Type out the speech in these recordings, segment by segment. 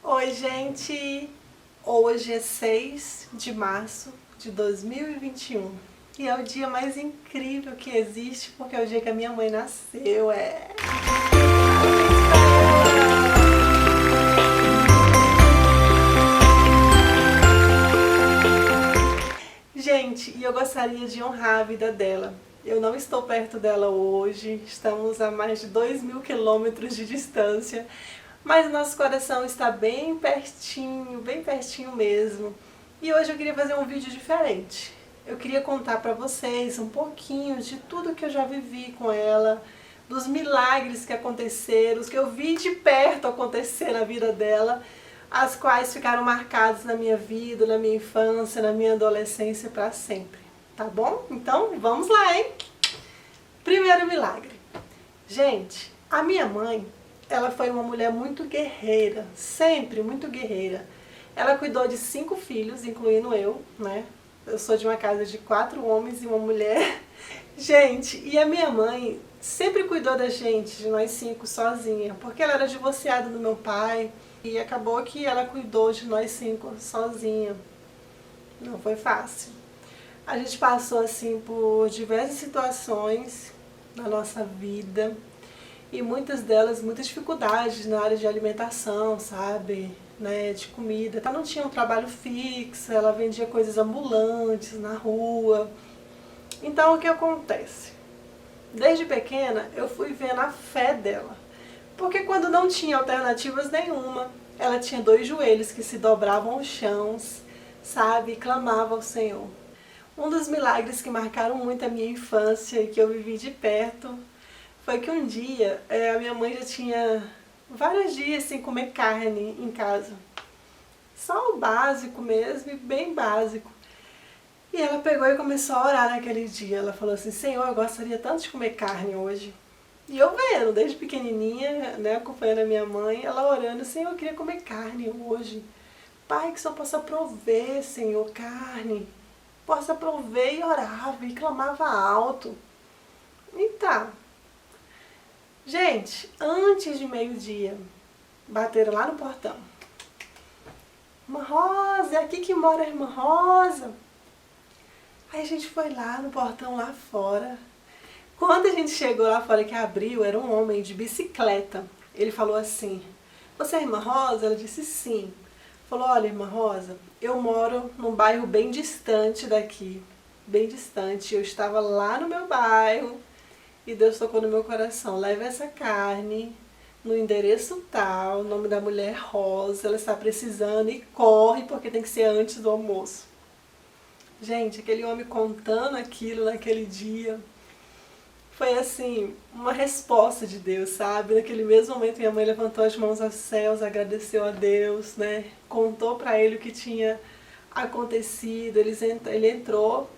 Oi, gente! Hoje é 6 de março de 2021 e é o dia mais incrível que existe porque é o dia que a minha mãe nasceu. Gente, e eu gostaria de honrar a vida dela. Eu não estou perto dela hoje, estamos a mais de 2.000 quilômetros de distância, mas nosso coração está bem pertinho mesmo. E hoje eu queria fazer um vídeo diferente. Eu queria contar para vocês um pouquinho de tudo que eu já vivi com ela, dos milagres que aconteceram, os que eu vi de perto acontecer na vida dela, as quais ficaram marcadas na minha vida, na minha infância, na minha adolescência para sempre. Tá bom? Então vamos lá, hein? Primeiro milagre. Gente, a minha mãe, ela foi uma mulher muito guerreira, sempre muito guerreira. Ela cuidou de 5 filhos, incluindo eu, né? Eu sou de uma casa de 4 homens e uma mulher. Gente, e a minha mãe sempre cuidou da gente, de nós 5, sozinha, porque ela era divorciada do meu pai e acabou que ela cuidou de nós 5 sozinha. Não foi fácil. A gente passou assim por diversas situações na nossa vida e muitas delas, muitas dificuldades na área de alimentação, sabe? Né, de comida. Ela não tinha um trabalho fixo, ela vendia coisas ambulantes na rua. Então o que acontece? Desde pequena eu fui vendo a fé dela. Porque quando não tinha alternativas nenhuma, ela tinha 2 joelhos que se dobravam aos chãos, sabe? E clamava ao Senhor. Um dos milagres que marcaram muito a minha infância e que eu vivi de perto foi que um dia a minha mãe já tinha vários dias sem comer carne em casa. Só o básico mesmo, e bem básico. E ela pegou e começou a orar naquele dia. Ela falou assim: Senhor, eu gostaria tanto de comer carne hoje. E eu vendo, desde pequenininha, né, acompanhando a minha mãe, ela orando: Senhor, eu queria comer carne hoje. Pai, que o Senhor possa prover, Senhor, carne. Possa prover, e orava e clamava alto. E tá. Gente, antes de meio-dia, bateram lá no portão. Irmã Rosa, é aqui que mora a Irmã Rosa. Aí a gente foi lá no portão lá fora. Quando a gente chegou lá fora que abriu, era um homem de bicicleta. Ele falou assim: você é a Irmã Rosa? Ela disse sim. Falou: olha, Irmã Rosa, eu moro num bairro bem distante daqui. Bem distante. Eu estava lá no meu bairro e Deus tocou no meu coração: leve essa carne no endereço tal, o nome da mulher Rosa, ela está precisando e corre porque tem que ser antes do almoço. Gente, aquele homem contando aquilo naquele dia foi assim, uma resposta de Deus, sabe? Naquele mesmo momento minha mãe levantou as mãos aos céus, agradeceu a Deus, né? Contou para ele o que tinha acontecido, ele entrou,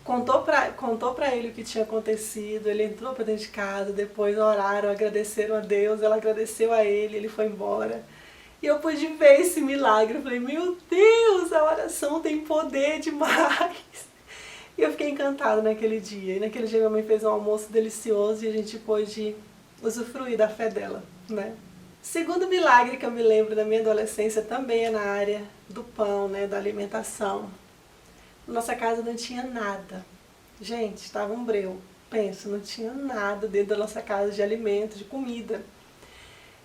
contou pra ele o que tinha acontecido, ele entrou para dentro de casa, depois oraram, agradeceram a Deus, ela agradeceu a ele foi embora. E eu pude ver esse milagre, eu falei: meu Deus, a oração tem poder demais. E eu fiquei encantada naquele dia. E naquele dia minha mãe fez um almoço delicioso e a gente pôde usufruir da fé dela, né? Segundo milagre que eu me lembro da minha adolescência também é na área do pão, né, da alimentação. Nossa casa não tinha nada. Gente, estava um breu. Penso, não tinha nada dentro da nossa casa de alimento, de comida.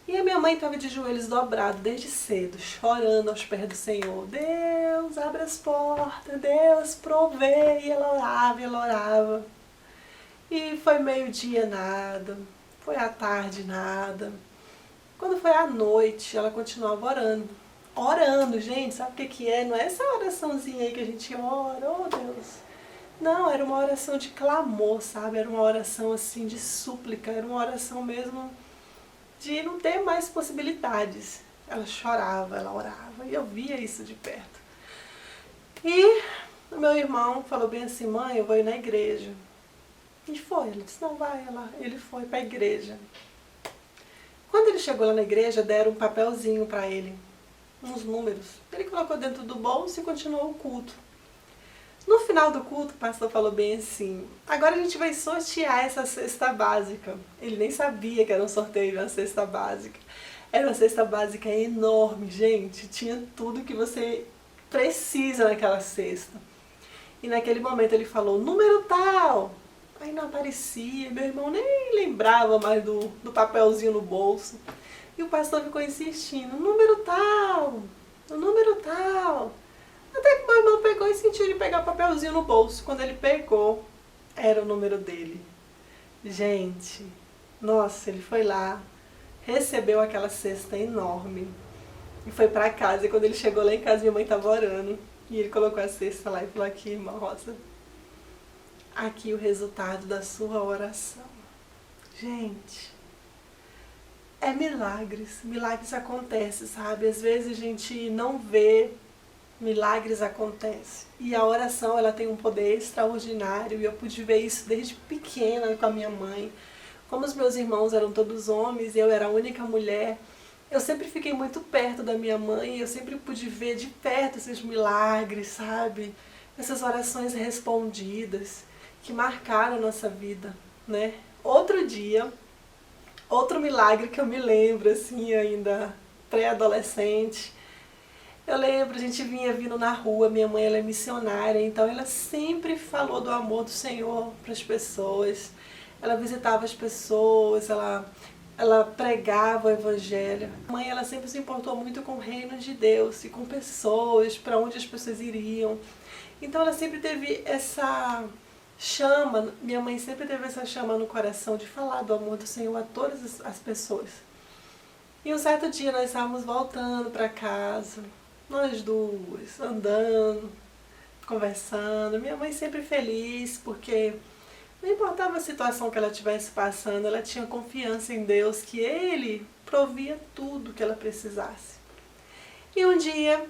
E a minha mãe estava de joelhos dobrados desde cedo, chorando aos pés do Senhor. Deus, abre as portas, Deus, provê. E ela orava. E foi meio-dia nada, foi à tarde nada. Quando foi à noite, ela continuava orando. Orando, gente, sabe o que é? Não é essa oraçãozinha aí que a gente ora, oh Deus. Não, era uma oração de clamor, sabe? Era uma oração assim de súplica, era uma oração mesmo de não ter mais possibilidades. Ela chorava, ela orava, e eu via isso de perto. E o meu irmão falou bem assim: mãe, eu vou ir na igreja. E foi, ele disse: não, vai. Ele foi para a igreja. Quando ele chegou lá na igreja, deram um papelzinho para ele, uns números. Ele colocou dentro do bolso e continuou o culto. No final do culto, o pastor falou bem assim: agora a gente vai sortear essa cesta básica. Ele nem sabia que era um sorteio, uma cesta básica. Era uma cesta básica enorme, gente. Tinha tudo que você precisa naquela cesta. E naquele momento ele falou, número tal. Aí não aparecia, meu irmão nem lembrava mais do papelzinho no bolso. E o pastor ficou insistindo, número tal, o número tal. Até que meu irmão pegou e sentiu ele pegar o papelzinho no bolso. Quando ele pegou, era o número dele. Gente, nossa, ele foi lá, recebeu aquela cesta enorme e foi pra casa. E quando ele chegou lá em casa, minha mãe tava orando. E ele colocou a cesta lá e falou, aqui, irmã Rosa, aqui o resultado da sua oração. Gente, é milagres. Milagres acontecem, sabe? Às vezes a gente não vê, milagres acontecem. E a oração, ela tem um poder extraordinário. E eu pude ver isso desde pequena com a minha mãe. Como os meus irmãos eram todos homens e eu era a única mulher, eu sempre fiquei muito perto da minha mãe e eu sempre pude ver de perto esses milagres, sabe? Essas orações respondidas que marcaram a nossa vida, né? Outro dia, outro milagre que eu me lembro, assim, ainda pré-adolescente. Eu lembro, a gente vinha vindo na rua, minha mãe ela é missionária, então ela sempre falou do amor do Senhor para as pessoas. Ela visitava as pessoas, ela pregava o evangelho. A mãe ela sempre se importou muito com o reino de Deus e com pessoas, para onde as pessoas iriam. Então ela sempre teve essa chama, minha mãe sempre teve essa chama no coração de falar do amor do Senhor a todas as pessoas. E um certo dia nós estávamos voltando para casa, nós duas, andando, conversando. Minha mãe sempre feliz, porque não importava a situação que ela estivesse passando, ela tinha confiança em Deus, que Ele provia tudo que ela precisasse. E um dia,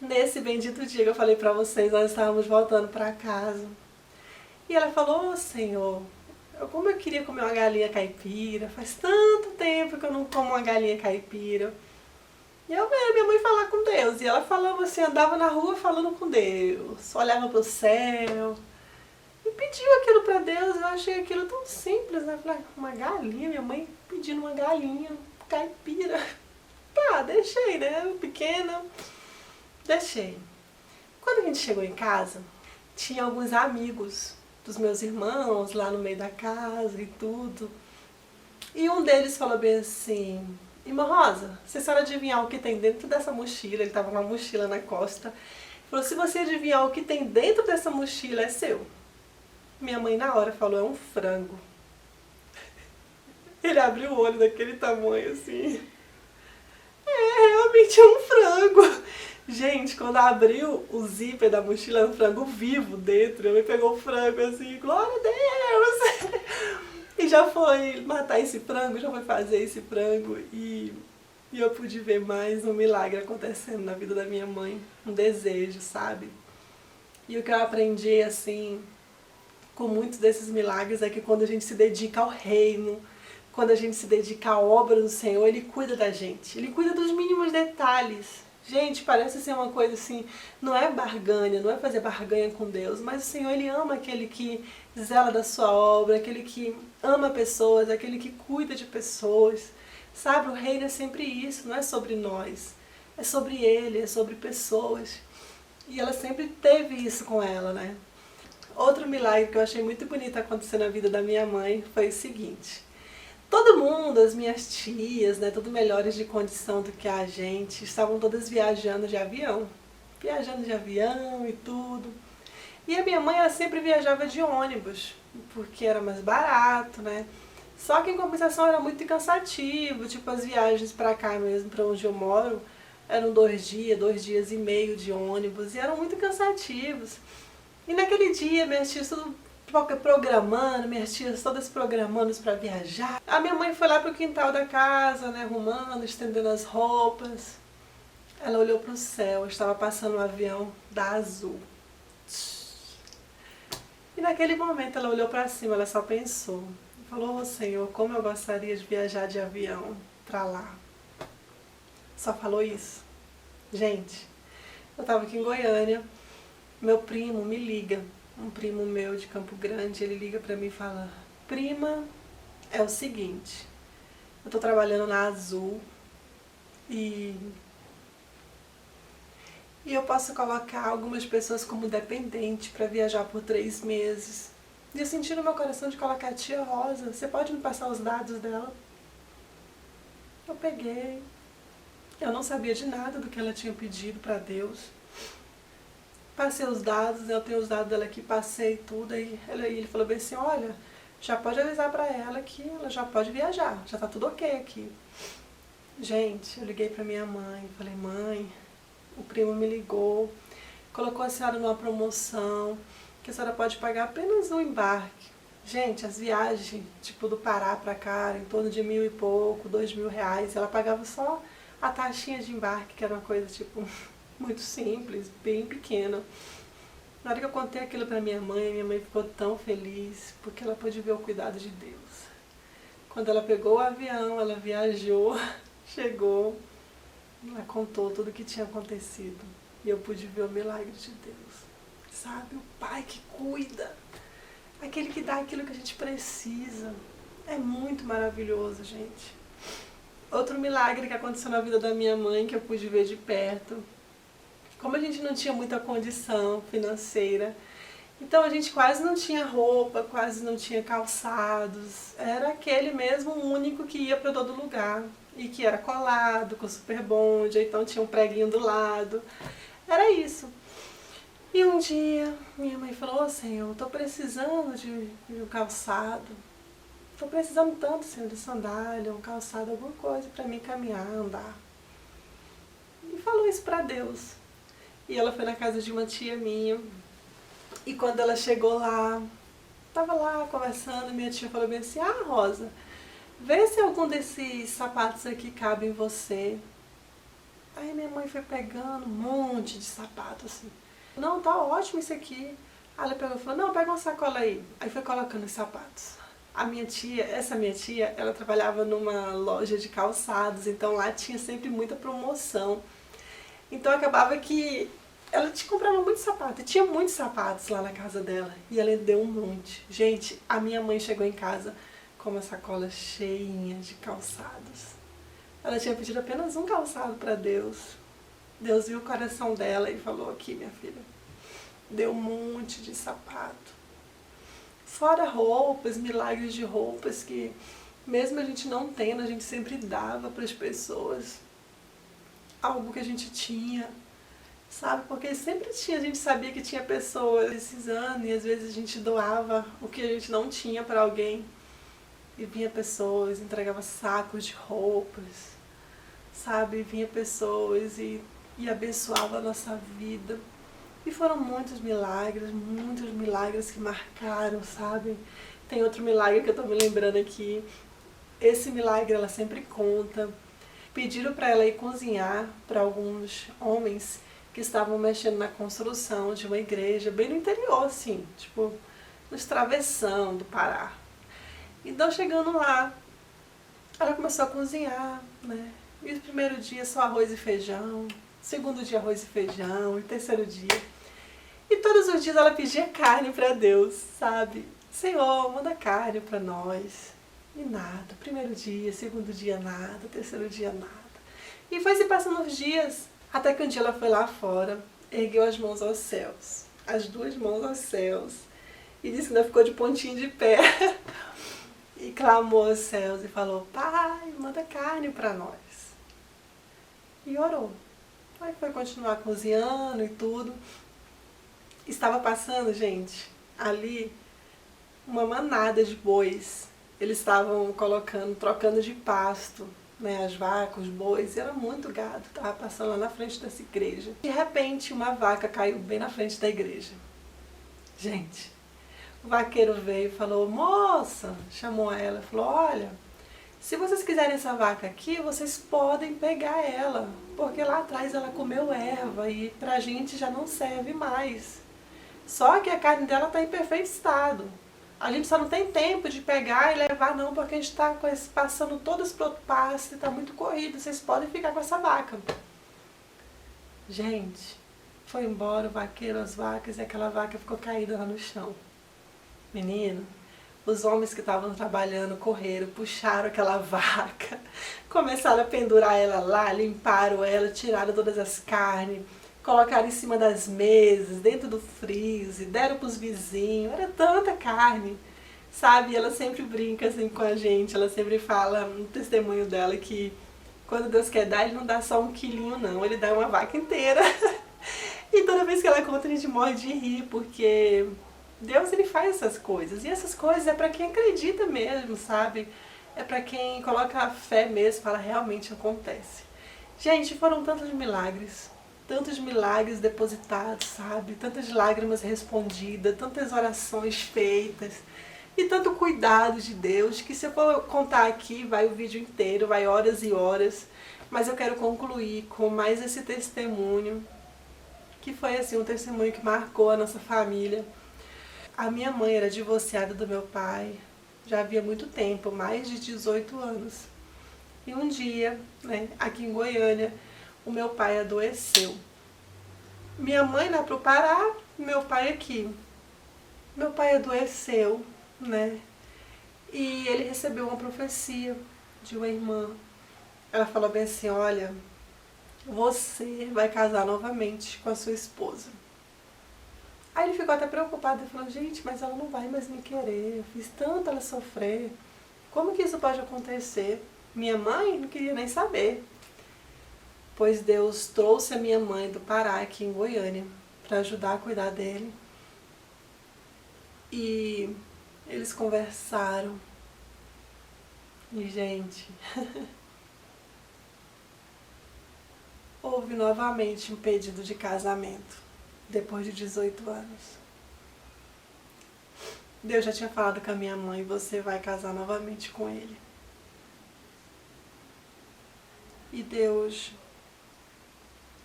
nesse bendito dia que eu falei para vocês, nós estávamos voltando para casa. E ela falou, oh, Senhor, como eu queria comer uma galinha caipira, faz tanto tempo que eu não como uma galinha caipira. E eu vendo minha mãe falar com Deus, e ela falava assim, andava na rua falando com Deus, olhava para o céu, e pediu aquilo para Deus. Eu achei aquilo tão simples, né? Eu falei, uma galinha, minha mãe pedindo uma galinha caipira. Tá, deixei, né? Pequena, deixei. Quando a gente chegou em casa, tinha alguns amigos dos meus irmãos lá no meio da casa e tudo. E um deles falou bem assim, irmã Rosa, se a senhora adivinhar o que tem dentro dessa mochila, ele tava com uma mochila na costa, falou, se você adivinhar o que tem dentro dessa mochila, é seu. Minha mãe na hora falou, é um frango. Ele abriu o olho daquele tamanho assim. É, realmente é um frango. Gente, quando abriu o zíper da mochila, era um frango vivo dentro. Minha mãe pegou o frango assim, glória a Deus! E já foi matar esse frango, já foi fazer esse frango. E eu pude ver mais um milagre acontecendo na vida da minha mãe. Um desejo, sabe? E o que eu aprendi, assim, com muitos desses milagres é que quando a gente se dedica ao reino, quando a gente se dedica à obra do Senhor, Ele cuida da gente. Ele cuida dos mínimos detalhes. Gente, parece ser uma coisa assim, não é barganha, não é fazer barganha com Deus, mas o Senhor, Ele ama aquele que zela da sua obra, aquele que ama pessoas, aquele que cuida de pessoas. Sabe, o reino é sempre isso, não é sobre nós, é sobre Ele, é sobre pessoas. E ela sempre teve isso com ela, né? Outro milagre que eu achei muito bonito acontecer na vida da minha mãe foi o seguinte. Todo mundo, as minhas tias, né, tudo melhores de condição do que a gente, estavam todas viajando de avião. Viajando de avião e tudo. E a minha mãe, ela sempre viajava de ônibus, porque era mais barato, né? Só que em compensação era muito cansativo, tipo as viagens pra cá mesmo, pra onde eu moro, eram 2 dias e meio de ônibus, e eram muito cansativos. E naquele dia, minhas tias tudo programando, minhas tias todas programando para viajar. A minha mãe foi lá pro quintal da casa, né, arrumando, estendendo as roupas. Ela olhou pro céu, estava passando um avião da Azul. E naquele momento ela olhou para cima, ela só pensou. Falou, oh, Senhor, como eu gostaria de viajar de avião para lá. Só falou isso. Gente, eu estava aqui em Goiânia, meu primo me liga. Um primo meu de Campo Grande, ele liga pra mim e fala, prima, é o seguinte, eu tô trabalhando na Azul E eu posso colocar algumas pessoas como dependente para viajar por 3 meses. E eu senti no meu coração de colocar a tia Rosa. Você pode me passar os dados dela? Eu peguei. Eu não sabia de nada do que ela tinha pedido para Deus. Passei os dados, eu tenho os dados dela aqui, passei tudo. Aí ele falou bem assim, olha, já pode avisar para ela que ela já pode viajar, já tá tudo ok aqui. Gente, eu liguei para minha mãe, falei, mãe, o primo me ligou, colocou a senhora numa promoção, que a senhora pode pagar apenas um embarque. Gente, as viagens, tipo, do Pará pra cá, em torno de 1.000 e pouco, 2.000 reais, ela pagava só a taxinha de embarque, que era uma coisa, tipo, muito simples, bem pequena. Na hora que eu contei aquilo pra minha mãe ficou tão feliz, porque ela pôde ver o cuidado de Deus. Quando ela pegou o avião, ela viajou, chegou, ela contou tudo o que tinha acontecido. E eu pude ver o milagre de Deus. Sabe, o Pai que cuida, aquele que dá aquilo que a gente precisa. É muito maravilhoso, gente. Outro milagre que aconteceu na vida da minha mãe, que eu pude ver de perto. Como a gente não tinha muita condição financeira, então a gente quase não tinha roupa, quase não tinha calçados. Era aquele mesmo único que ia para todo lugar. E que era colado, com super bonde, então tinha um preguinho do lado. Era isso. E um dia minha mãe falou, ô Senhor, eu tô precisando de um calçado. Tô precisando tanto, Senhor, de sandália, um calçado, alguma coisa para mim caminhar, andar. E falou isso para Deus. E ela foi na casa de uma tia minha. E quando ela chegou lá, tava lá conversando, minha tia falou bem assim, ah, Rosa, vê se algum desses sapatos aqui cabe em você. Aí minha mãe foi pegando um monte de sapato, assim. Não, tá ótimo isso aqui. Aí ela pegou e falou, não, pega uma sacola aí. Aí foi colocando os sapatos. Essa minha tia, ela trabalhava numa loja de calçados, então lá tinha sempre muita promoção. Então acabava que ela te comprava muito sapato, e tinha muitos sapatos lá na casa dela, e ela deu um monte. Gente, a minha mãe chegou em casa com uma sacola cheinha de calçados. Ela tinha pedido apenas um calçado para Deus. Deus viu o coração dela e falou, aqui minha filha, deu um monte de sapato. Fora roupas, milagres de roupas que mesmo a gente não tendo, a gente sempre dava para as pessoas algo que a gente tinha, sabe? Porque sempre tinha, a gente sabia que tinha pessoas precisando e às vezes a gente doava o que a gente não tinha para alguém. E vinha pessoas, entregava sacos de roupas, sabe? Vinha pessoas e abençoava a nossa vida. E foram muitos milagres que marcaram, sabe? Tem outro milagre que eu tô me lembrando aqui. Esse milagre ela sempre conta. Pediram para ela ir cozinhar para alguns homens que estavam mexendo na construção de uma igreja, bem no interior, assim, tipo, nos travessão do Pará. Então, chegando lá, ela começou a cozinhar, né? E o primeiro dia só arroz e feijão, segundo dia arroz e feijão, e terceiro dia. E todos os dias ela pedia carne para Deus, sabe? Senhor, manda carne para nós. E nada, primeiro dia, segundo dia nada, terceiro dia nada. E foi se passando os dias, até que um dia ela foi lá fora, ergueu as mãos aos céus, as duas mãos aos céus, e disse que ainda ficou de pontinho de pé. E clamou aos céus e falou, Pai, manda carne para nós. E orou. Aí foi continuar cozinhando e tudo. Estava passando, gente, ali uma manada de bois. Eles estavam trocando de pasto, né, as vacas, os bois, e era muito gado, estava passando lá na frente dessa igreja. De repente, uma vaca caiu bem na frente da igreja. Gente, o vaqueiro veio e falou, moça, chamou ela, falou, olha, se vocês quiserem essa vaca aqui, vocês podem pegar ela, porque lá atrás ela comeu erva e pra gente já não serve mais. Só que a carne dela está em perfeito estado. A gente só não tem tempo de pegar e levar não, porque a gente está passando todas para outro pasto e está muito corrido. Vocês podem ficar com essa vaca. Gente, foi embora o vaqueiro, as vacas, e aquela vaca ficou caída lá no chão. Menino, Os homens que estavam trabalhando correram, puxaram aquela vaca, começaram a pendurar ela lá, limparam ela, tiraram todas as carnes, colocaram em cima das mesas, dentro do freezer, deram para os vizinhos, era tanta carne, sabe? Ela sempre brinca assim com a gente, ela sempre fala no testemunho dela que quando Deus quer dar, Ele não dá só 1 quilinho não, Ele dá uma vaca inteira. E toda vez que ela conta, a gente morre de rir, porque Deus, Ele faz essas coisas. E essas coisas é para quem acredita mesmo, sabe? É para quem coloca a fé mesmo, fala, realmente acontece. Gente, foram tantos milagres depositados, sabe? Tantas lágrimas respondidas, tantas orações feitas. E tanto cuidado de Deus, que se eu for contar aqui, vai o vídeo inteiro, vai horas e horas. Mas eu quero concluir com mais esse testemunho, que foi assim um testemunho que marcou a nossa família. A minha mãe era divorciada do meu pai, já havia muito tempo, mais de 18 anos. E um dia, né, aqui em Goiânia, o meu pai adoeceu. Minha mãe lá pro Pará, meu pai aqui. Meu pai adoeceu, né? E ele recebeu uma profecia de uma irmã. Ela falou bem assim, olha, você vai casar novamente com a sua esposa. Aí ele ficou até preocupado e falou, gente, mas ela não vai mais me querer, eu fiz tanto ela sofrer, como que isso pode acontecer? Minha mãe não queria nem saber. Pois Deus trouxe a minha mãe do Pará, aqui em Goiânia, para ajudar a cuidar dele. E eles conversaram. E, gente, houve novamente um pedido de casamento, depois de 18 anos. Deus já tinha falado com a minha mãe, você vai casar novamente com ele. E Deus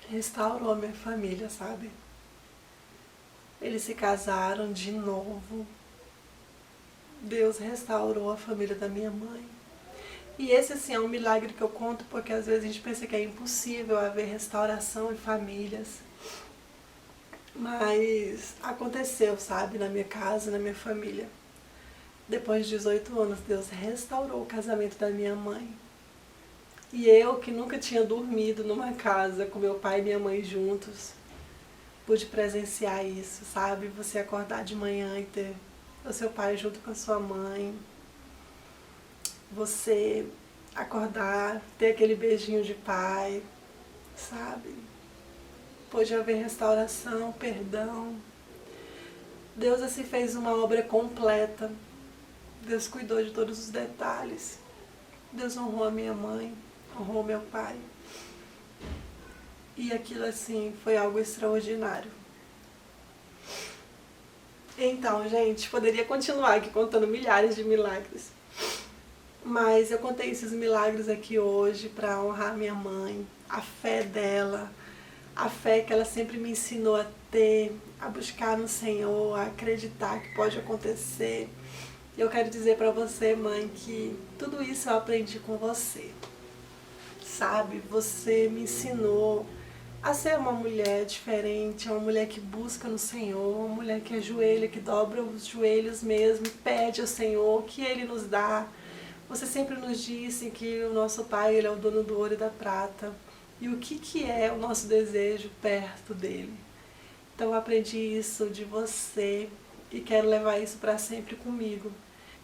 restaurou a minha família, sabe? Eles se casaram de novo. Deus restaurou a família da minha mãe. E esse, assim, é um milagre que eu conto porque às vezes a gente pensa que é impossível haver restauração em famílias. Mas aconteceu, sabe, na minha casa, na minha família. Depois de 18 anos, Deus restaurou o casamento da minha mãe. E eu, que nunca tinha dormido numa casa com meu pai e minha mãe juntos, pude presenciar isso, sabe? Você acordar de manhã e ter o seu pai junto com a sua mãe. Você acordar, ter aquele beijinho de pai, sabe? Pôde haver restauração, perdão. Deus assim fez uma obra completa. Deus cuidou de todos os detalhes. Deus honrou a minha mãe, honrou meu pai. E aquilo assim foi algo extraordinário. Então, gente, poderia continuar aqui contando milhares de milagres. Mas eu contei esses milagres aqui hoje para honrar minha mãe, a fé dela, a fé que ela sempre me ensinou a ter, a buscar no Senhor, a acreditar que pode acontecer. Eu quero dizer para você, mãe, que tudo isso eu aprendi com você. Sabe, você me ensinou a ser uma mulher diferente, uma mulher que busca no Senhor, uma mulher que ajoelha, que dobra os joelhos mesmo, pede ao Senhor, que Ele nos dá. Você sempre nos disse que o nosso Pai, Ele é o dono do ouro e da prata. E o que é o nosso desejo perto dEle? Então eu aprendi isso de você e quero levar isso para sempre comigo.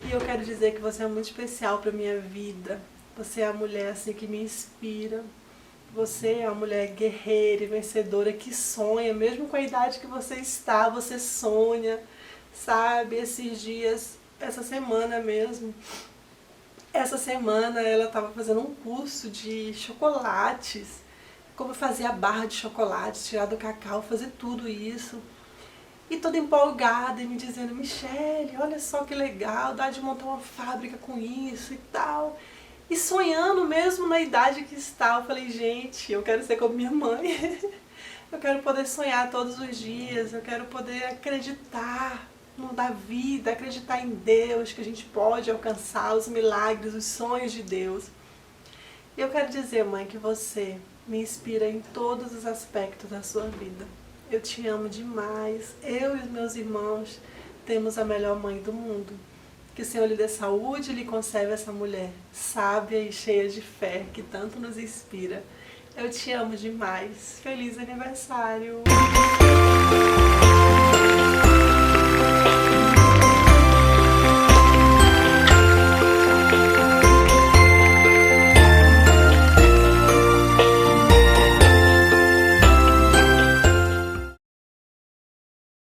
E eu quero dizer que você é muito especial para minha vida. Você é a mulher assim que me inspira. Você é uma mulher guerreira e vencedora que sonha, mesmo com a idade que você está, você sonha, sabe? Esses dias, essa semana mesmo, ela estava fazendo um curso de chocolates, como fazer a barra de chocolate, tirar do cacau, fazer tudo isso. E toda empolgada e me dizendo, Michele, olha só que legal, dá de montar uma fábrica com isso e tal. E sonhando mesmo na idade que está, eu falei, gente, eu quero ser como minha mãe. Eu quero poder sonhar todos os dias, eu quero poder acreditar na vida, acreditar em Deus, que a gente pode alcançar os milagres, os sonhos de Deus. E eu quero dizer, mãe, que você me inspira em todos os aspectos da sua vida. Eu te amo demais. Eu e os meus irmãos temos a melhor mãe do mundo, Que o Senhor lhe dê saúde e lhe conserve essa mulher sábia e cheia de fé, que tanto nos inspira. Eu te amo demais. Feliz aniversário!